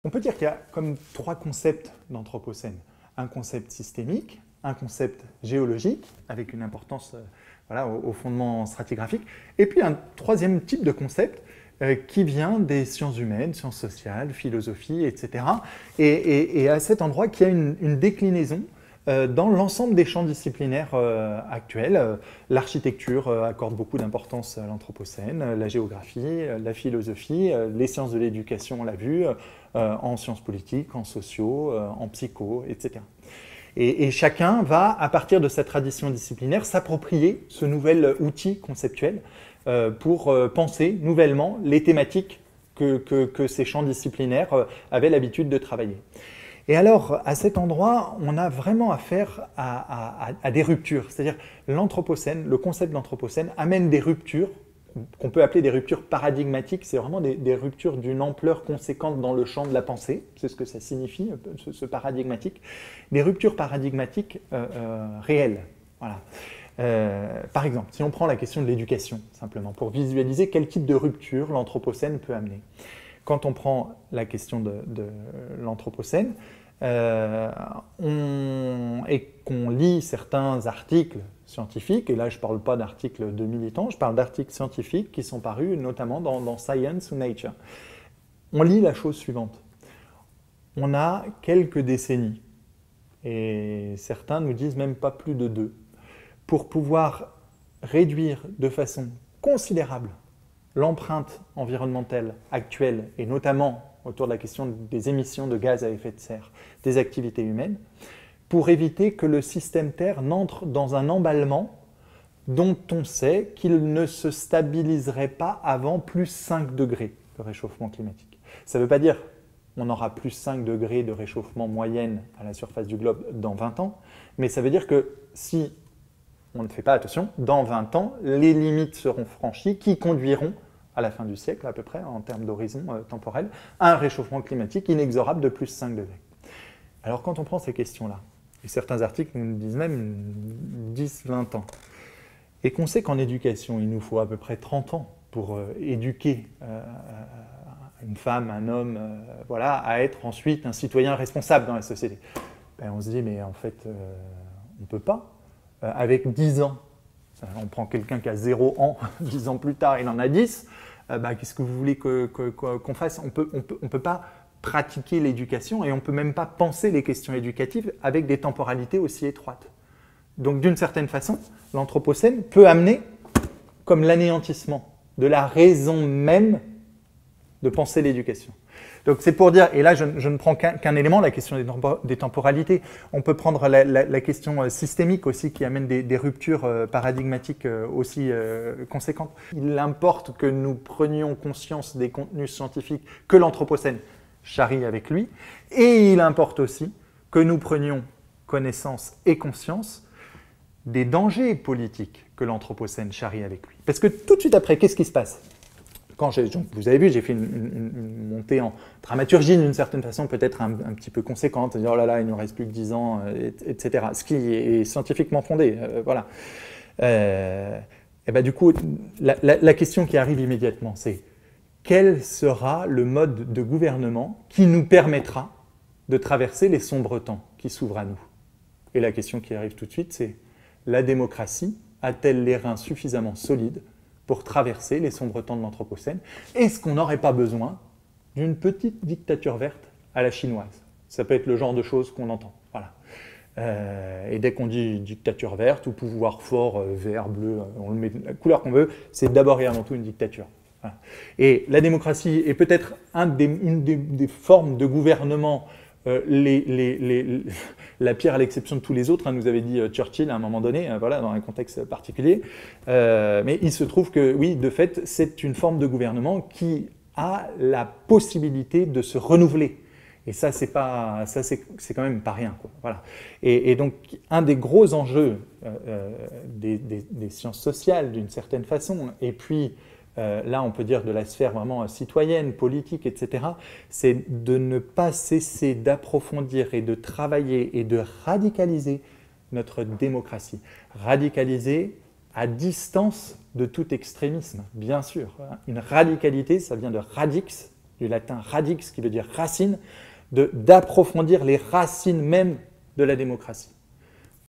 On peut dire qu'il y a comme trois concepts d'Anthropocène. Un concept systémique, un concept géologique, avec une importance voilà, au fondement stratigraphique, et puis un troisième type de concept qui vient des sciences humaines, sciences sociales, philosophie, etc. Et à cet endroit, qui a une déclinaison dans l'ensemble des champs disciplinaires actuels. L'architecture accorde beaucoup d'importance à l'Anthropocène, la géographie, la philosophie, les sciences de l'éducation, on l'a vu, en sciences politiques, en sociaux, en psycho, etc. Et chacun va, à partir de sa tradition disciplinaire, s'approprier ce nouvel outil conceptuel pour penser nouvellement les thématiques que ces champs disciplinaires avaient l'habitude de travailler. Et alors, à cet endroit, on a vraiment affaire à des ruptures. C'est-à-dire, l'Anthropocène, le concept d'Anthropocène amène des ruptures qu'on peut appeler des ruptures paradigmatiques. C'est vraiment des ruptures d'une ampleur conséquente dans le champ de la pensée. C'est ce que ça signifie, ce paradigmatique. Des ruptures paradigmatiques réelles. Voilà. Par exemple, si on prend la question de l'éducation, simplement, pour visualiser quel type de rupture l'Anthropocène peut amener. Quand on prend la question de l'Anthropocène et qu'on lit certains articles scientifiques, et là je ne parle pas d'articles de militants, je parle d'articles scientifiques qui sont parus notamment dans Science ou Nature, on lit la chose suivante. On a quelques décennies, et certains nous disent même pas plus de 2, pour pouvoir réduire de façon considérable l'empreinte environnementale actuelle, et notamment autour de la question des émissions de gaz à effet de serre des activités humaines, pour éviter que le système Terre n'entre dans un emballement dont on sait qu'il ne se stabiliserait pas avant plus 5 degrés de réchauffement climatique. Ça ne veut pas dire qu'on aura plus 5 degrés de réchauffement moyenne à la surface du globe dans 20 ans, mais ça veut dire que si on ne fait pas attention, dans 20 ans, les limites seront franchies qui conduiront à la fin du siècle, à peu près, en termes d'horizon temporel, à un réchauffement climatique inexorable de plus 5 degrés. Alors quand on prend ces questions-là, et certains articles nous disent même 10-20 ans, et qu'on sait qu'en éducation, il nous faut à peu près 30 ans pour éduquer une femme, un homme, voilà, à être ensuite un citoyen responsable dans la société, ben on se dit, mais en fait, on ne peut pas. Avec 10 ans, on prend quelqu'un qui a 0 ans, 10 ans plus tard, il en a 10, qu'est-ce que vous voulez qu'on fasse? On peut pas pratiquer l'éducation et on ne peut même pas penser les questions éducatives avec des temporalités aussi étroites. Donc d'une certaine façon, l'Anthropocène peut amener comme l'anéantissement de la raison même de penser l'éducation. Donc c'est pour dire, et là je ne prends qu'un élément, la question des temporalités. On peut prendre la question systémique aussi qui amène des ruptures paradigmatiques aussi conséquentes. Il importe que nous prenions conscience des contenus scientifiques que l'Anthropocène charrie avec lui, et il importe aussi que nous prenions connaissance et conscience des dangers politiques que l'Anthropocène charrie avec lui. Parce que tout de suite après, qu'est-ce qui se passe ? Donc, vous avez vu, j'ai fait une montée en dramaturgie d'une certaine façon, peut-être un petit peu conséquente, dire oh là là, il ne nous reste plus que 10 ans, etc. Ce qui est scientifiquement fondé, voilà. Et du coup, la question qui arrive immédiatement, c'est quel sera le mode de gouvernement qui nous permettra de traverser les sombres temps qui s'ouvrent à nous? Et la question qui arrive tout de suite, c'est la démocratie a-t-elle les reins suffisamment solides pour traverser les sombres temps de l'Anthropocène? Est-ce qu'on n'aurait pas besoin d'une petite dictature verte à la chinoise? Ça peut être le genre de choses qu'on entend. Voilà. Et dès qu'on dit dictature verte ou pouvoir fort, vert, bleu, on le met la couleur qu'on veut, c'est d'abord et avant tout une dictature. Voilà. Et la démocratie est peut-être une des formes de gouvernement la pierre à l'exception de tous les autres, nous avait dit Churchill à un moment donné, voilà, dans un contexte particulier. Mais il se trouve que, oui, de fait, c'est une forme de gouvernement qui a la possibilité de se renouveler. Et ça, c'est quand même pas rien, quoi. Voilà. Et donc, un des gros enjeux des sciences sociales, d'une certaine façon, et puis là on peut dire de la sphère vraiment citoyenne, politique, etc., c'est de ne pas cesser d'approfondir et de travailler et de radicaliser notre démocratie. Radicaliser à distance de tout extrémisme, bien sûr. Une radicalité, ça vient de radix, du latin radix, qui veut dire racine, d'approfondir les racines même de la démocratie.